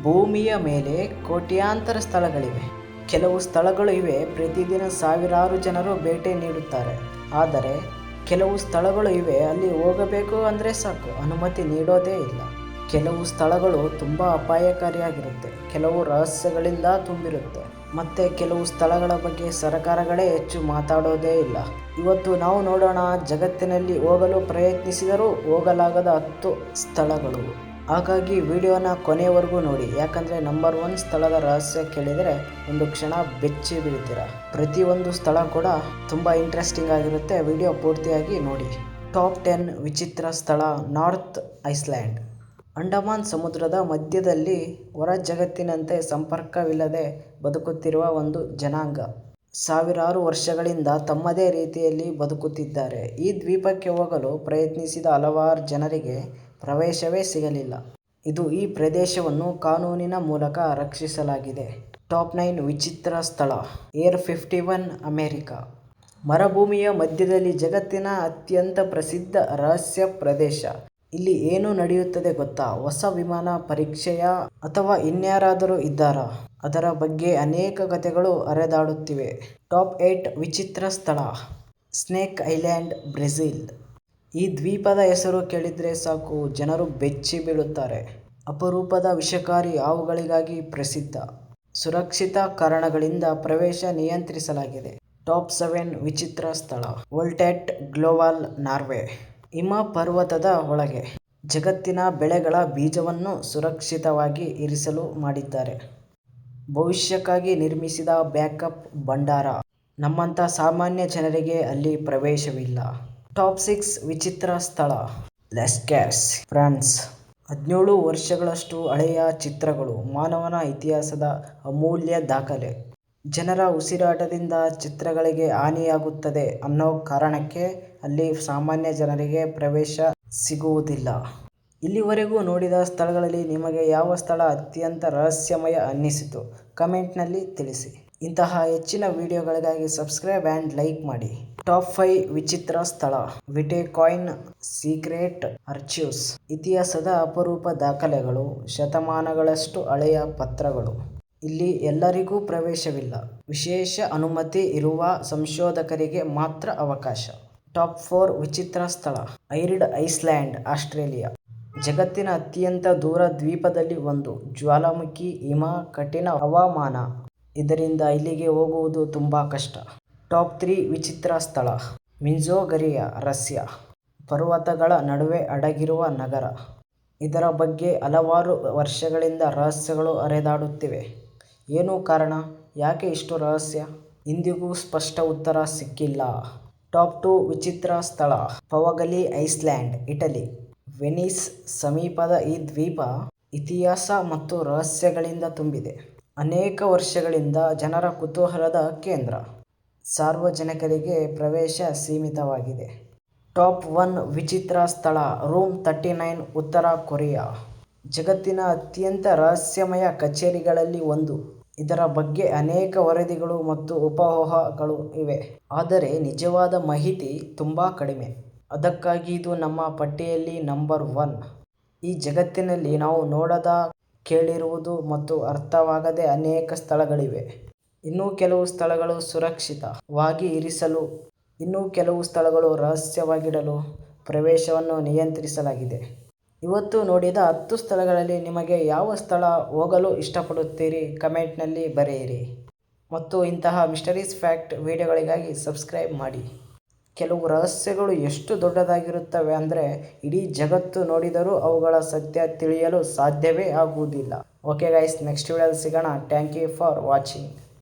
ಭೂಮಿಯ ಮೇಲೆ ಕೋಟ್ಯಾಂತರ ಸ್ಥಳಗಳಿವೆ. ಕೆಲವು ಸ್ಥಳಗಳು ಇವೆ ಪ್ರತಿದಿನ ಸಾವಿರಾರು ಜನರು ಭೇಟಿ ನೀಡುತ್ತಾರೆ. ಆದರೆ ಕೆಲವು ಸ್ಥಳಗಳು ಇವೆ ಅಲ್ಲಿ ಹೋಗಬೇಕು ಅಂದರೆ ಸಾಕು ಅನುಮತಿ ನೀಡೋದೇ ಇಲ್ಲ. ಕೆಲವು ಸ್ಥಳಗಳು ತುಂಬ ಅಪಾಯಕಾರಿಯಾಗಿರುತ್ತೆ, ಕೆಲವು ರಹಸ್ಯಗಳಿಂದ ತುಂಬಿರುತ್ತೆ, ಮತ್ತು ಕೆಲವು ಸ್ಥಳಗಳ ಬಗ್ಗೆ ಸರ್ಕಾರಗಳೇ ಹೆಚ್ಚು ಮಾತಾಡೋದೇ ಇಲ್ಲ. ಇವತ್ತು ನಾವು ನೋಡೋಣ ಜಗತ್ತಿನಲ್ಲಿ ಹೋಗಲು ಪ್ರಯತ್ನಿಸಿದರೂ ಹೋಗಲಾಗದ 10 ಸ್ಥಳಗಳು. ಹಾಗಾಗಿ ವಿಡಿಯೋನ ಕೊನೆಯವರೆಗೂ ನೋಡಿ, ಯಾಕಂದರೆ ನಂಬರ್ 1 ಸ್ಥಳದ ರಹಸ್ಯ ಕೇಳಿದರೆ ಒಂದು ಕ್ಷಣ ಬೆಚ್ಚಿ ಬೀಳ್ತೀರಾ. ಪ್ರತಿಯೊಂದು ಸ್ಥಳ ಕೂಡ ತುಂಬ ಇಂಟ್ರೆಸ್ಟಿಂಗ್ ಆಗಿರುತ್ತೆ, ವಿಡಿಯೋ ಪೂರ್ತಿಯಾಗಿ ನೋಡಿ. ಟಾಪ್ 10 ವಿಚಿತ್ರ ಸ್ಥಳ ನಾರ್ತ್ ಐಸ್ಲ್ಯಾಂಡ್. ಅಂಡಮಾನ್ ಸಮುದ್ರದ ಮಧ್ಯದಲ್ಲಿ ಹೊರ ಜಗತ್ತಿನಂತೆ ಸಂಪರ್ಕವಿಲ್ಲದೆ ಬದುಕುತ್ತಿರುವ ಒಂದು ಜನಾಂಗ. ಸಾವಿರಾರು ವರ್ಷಗಳಿಂದ ತಮ್ಮದೇ ರೀತಿಯಲ್ಲಿ ಬದುಕುತ್ತಿದ್ದಾರೆ. ಈ ದ್ವೀಪಕ್ಕೆ ಹೋಗಲು ಪ್ರಯತ್ನಿಸಿದ ಹಲವಾರು ಜನರಿಗೆ ಪ್ರವೇಶವೇ ಸಿಗಲಿಲ್ಲ. ಈ ಪ್ರದೇಶವನ್ನು ಕಾನೂನಿನ ಮೂಲಕ ರಕ್ಷಿಸಲಾಗಿದೆ. ಟಾಪ್ 9 ವಿಚಿತ್ರ ಸ್ಥಳ ಏರ್ 51 ಅಮೆರಿಕ. ಮರುಭೂಮಿಯ ಮಧ್ಯದಲ್ಲಿ ಜಗತ್ತಿನ ಅತ್ಯಂತ ಪ್ರಸಿದ್ಧ ರಹಸ್ಯ ಪ್ರದೇಶ. ಇಲ್ಲಿ ಏನು ನಡೆಯುತ್ತದೆ ಗೊತ್ತಾ? ಹೊಸ ವಿಮಾನ ಪರೀಕ್ಷೆಯ ಅಥವಾ ಇನ್ಯಾರಾದರೂ ಇದ್ದಾರಾ? ಅದರ ಬಗ್ಗೆ ಅನೇಕ ಕಥೆಗಳು ಹರಿದಾಡುತ್ತಿವೆ. ಟಾಪ್ 8 ವಿಚಿತ್ರ ಸ್ಥಳ ಸ್ನೇಕ್ ಐಲ್ಯಾಂಡ್, ಬ್ರೆಜಿಲ್. ಈ ದ್ವೀಪದ ಹೆಸರು ಕೇಳಿದರೆ ಸಾಕು ಜನರು ಬೆಚ್ಚಿ ಬೀಳುತ್ತಾರೆ. ಅಪರೂಪದ ವಿಷಕಾರಿ ಹಾವುಗಳಿಗಾಗಿ ಪ್ರಸಿದ್ಧ. ಸುರಕ್ಷಿತ ಕಾರಣಗಳಿಂದ ಪ್ರವೇಶ ನಿಯಂತ್ರಿಸಲಾಗಿದೆ. ಟಾಪ್ 7 ವಿಚಿತ್ರ ಸ್ಥಳ ವೋಲ್ಟೆಟ್ ಗ್ಲೋವಾಲ್, ನಾರ್ವೆ. ಹಿಮ ಪರ್ವತದ ಒಳಗೆ ಜಗತ್ತಿನ ಬೆಳೆಗಳ ಬೀಜವನ್ನು ಸುರಕ್ಷಿತವಾಗಿ ಇರಿಸಲು ಮಾಡಿದ್ದಾರೆ. ಭವಿಷ್ಯಕ್ಕಾಗಿ ನಿರ್ಮಿಸಿದ ಬ್ಯಾಕಪ್ ಭಂಡಾರ. ನಮ್ಮಂಥ ಸಾಮಾನ್ಯ ಜನರಿಗೆ ಅಲ್ಲಿ ಪ್ರವೇಶವಿಲ್ಲ. ಟಾಪ್ 6 ವಿಚಿತ್ರ ಸ್ಥಳ ಲೆಸ್ಕ್ಯಾಸ್, ಫ್ರಾನ್ಸ್. 17 ವರ್ಷಗಳಷ್ಟು ಹಳೆಯ ಚಿತ್ರಗಳು, ಮಾನವನ ಇತಿಹಾಸದ ಅಮೂಲ್ಯ ದಾಖಲೆ. ಜನರ ಉಸಿರಾಟದಿಂದ ಚಿತ್ರಗಳಿಗೆ ಹಾನಿಯಾಗುತ್ತದೆ ಅನ್ನೋ ಕಾರಣಕ್ಕೆ ಅಲ್ಲಿ ಸಾಮಾನ್ಯ ಜನರಿಗೆ ಪ್ರವೇಶ ಸಿಗುವುದಿಲ್ಲ. ಇಲ್ಲಿವರೆಗೂ ನೋಡಿದ ಸ್ಥಳಗಳಲ್ಲಿ ನಿಮಗೆ ಯಾವ ಸ್ಥಳ ಅತ್ಯಂತ ರಹಸ್ಯಮಯ ಅನ್ನಿಸಿತು? ಕಮೆಂಟ್ನಲ್ಲಿ ತಿಳಿಸಿ. ಇಂತಹ ಹೆಚ್ಚಿನ ವಿಡಿಯೋಗಳಿಗಾಗಿ ಸಬ್ಸ್ಕ್ರೈಬ್ ಆ್ಯಂಡ್ ಲೈಕ್ ಮಾಡಿ. ಟಾಪ್ 5 ವಿಚಿತ್ರ ಸ್ಥಳ ವಿಟೆಕಾಯಿನ್ ಸೀಕ್ರೆಟ್ ಆರ್ಚಿವ್ಸ್. ಇತಿಹಾಸದ ಅಪರೂಪ ದಾಖಲೆಗಳು, ಶತಮಾನಗಳಷ್ಟು ಹಳೆಯ ಪತ್ರಗಳು. ಇಲ್ಲಿ ಎಲ್ಲರಿಗೂ ಪ್ರವೇಶವಿಲ್ಲ, ವಿಶೇಷ ಅನುಮತಿ ಇರುವ ಸಂಶೋಧಕರಿಗೆ ಮಾತ್ರ ಅವಕಾಶ. ಟಾಪ್ 4 ವಿಚಿತ್ರ ಸ್ಥಳ ಐರಿಡ್ ಐಸ್ಲ್ಯಾಂಡ್, ಆಸ್ಟ್ರೇಲಿಯಾ. ಜಗತ್ತಿನ ಅತ್ಯಂತ ದೂರ ದ್ವೀಪದಲ್ಲಿ ಒಂದು. ಜ್ವಾಲಾಮುಖಿ, ಹಿಮ, ಕಠಿಣ ಹವಾಮಾನ. ಇದರಿಂದ ಇಲ್ಲಿಗೆ ಹೋಗುವುದು ತುಂಬ ಕಷ್ಟ. ಟಾಪ್ 3 ವಿಚಿತ್ರ ಸ್ಥಳ ಮಿಂಜೋಗರಿಯಾ, ರಷ್ಯಾ. ಪರ್ವತಗಳ ನಡುವೆ ಅಡಗಿರುವ ನಗರ. ಇದರ ಬಗ್ಗೆ ಹಲವಾರು ವರ್ಷಗಳಿಂದ ರಹಸ್ಯಗಳು ಹರಿದಾಡುತ್ತಿವೆ. ಏನು ಕಾರಣ? ಯಾಕೆ ಇಷ್ಟು ರಹಸ್ಯ? ಇಂದಿಗೂ ಸ್ಪಷ್ಟ ಉತ್ತರ ಸಿಕ್ಕಿಲ್ಲ. ಟಾಪ್ 2 ವಿಚಿತ್ರ ಸ್ಥಳ ಪವಗಲಿ ಐಸ್ಲ್ಯಾಂಡ್, ಇಟಲಿ. ವೆನಿಸ್ ಸಮೀಪದ ಈ ದ್ವೀಪ ಇತಿಹಾಸ ಮತ್ತು ರಹಸ್ಯಗಳಿಂದ ತುಂಬಿದೆ. ಅನೇಕ ವರ್ಷಗಳಿಂದ ಜನರ ಕುತೂಹಲದ ಕೇಂದ್ರ. ಸಾರ್ವಜನಿಕರಿಗೆ ಪ್ರವೇಶ ಸೀಮಿತವಾಗಿದೆ. ಟಾಪ್ 1 ವಿಚಿತ್ರ ಸ್ಥಳ ರೂಮ್ 39, ಉತ್ತರ ಕೊರಿಯಾ. ಜಗತ್ತಿನ ಅತ್ಯಂತ ರಹಸ್ಯಮಯ ಕಚೇರಿಗಳಲ್ಲಿ ಒಂದು. ಇದರ ಬಗ್ಗೆ ಅನೇಕ ವರದಿಗಳು ಮತ್ತು ಊಹಾಪೋಹಗಳು ಇವೆ, ಆದರೆ ನಿಜವಾದ ಮಾಹಿತಿ ತುಂಬ ಕಡಿಮೆ. ಅದಕ್ಕಾಗಿ ಇದು ನಮ್ಮ ಪಟ್ಟಿಯಲ್ಲಿ ನಂಬರ್ 1. ಈ ಜಗತ್ತಿನಲ್ಲಿ ನಾವು ನೋಡದ, ಕೇಳಿರುವುದು ಮತ್ತು ಅರ್ಥವಾಗದ ಅನೇಕ ಸ್ಥಳಗಳಿವೆ. ಇನ್ನೂ ಕೆಲವು ಸ್ಥಳಗಳು ಸುರಕ್ಷಿತವಾಗಿ ಇರಿಸಲು, ಇನ್ನು ಕೆಲವು ಸ್ಥಳಗಳು ರಹಸ್ಯವಾಗಿಡಲು ಪ್ರವೇಶವನ್ನು ನಿಯಂತ್ರಿಸಲಾಗಿದೆ. ಇವತ್ತು ನೋಡಿದ 10 ಸ್ಥಳಗಳಲ್ಲಿ ನಿಮಗೆ ಯಾವ ಸ್ಥಳ ಹೋಗಲು ಇಷ್ಟಪಡುತ್ತೀರಿ? ಕಮೆಂಟ್ನಲ್ಲಿ ಬರೆಯಿರಿ. ಮತ್ತು ಇಂತಹ ಮಿಸ್ಟರೀಸ್ ಫ್ಯಾಕ್ಟ್ ವಿಡಿಯೋಗಳಿಗಾಗಿ ಸಬ್ಸ್ಕ್ರೈಬ್ ಮಾಡಿ. ಕೆಲವು ರಹಸ್ಯಗಳು ಎಷ್ಟು ದೊಡ್ಡದಾಗಿರುತ್ತವೆ ಅಂದರೆ ಇಡೀ ಜಗತ್ತು ನೋಡಿದರೂ ಅವುಗಳ ಸತ್ಯ ತಿಳಿಯಲು ಸಾಧ್ಯವೇ ಆಗುವುದಿಲ್ಲ. ಓಕೆ ಗೈಸ್, ನೆಕ್ಸ್ಟ್ ವಿಡಿಯೋದಲ್ಲಿ ಸಿಗೋಣ. Thank you for watching.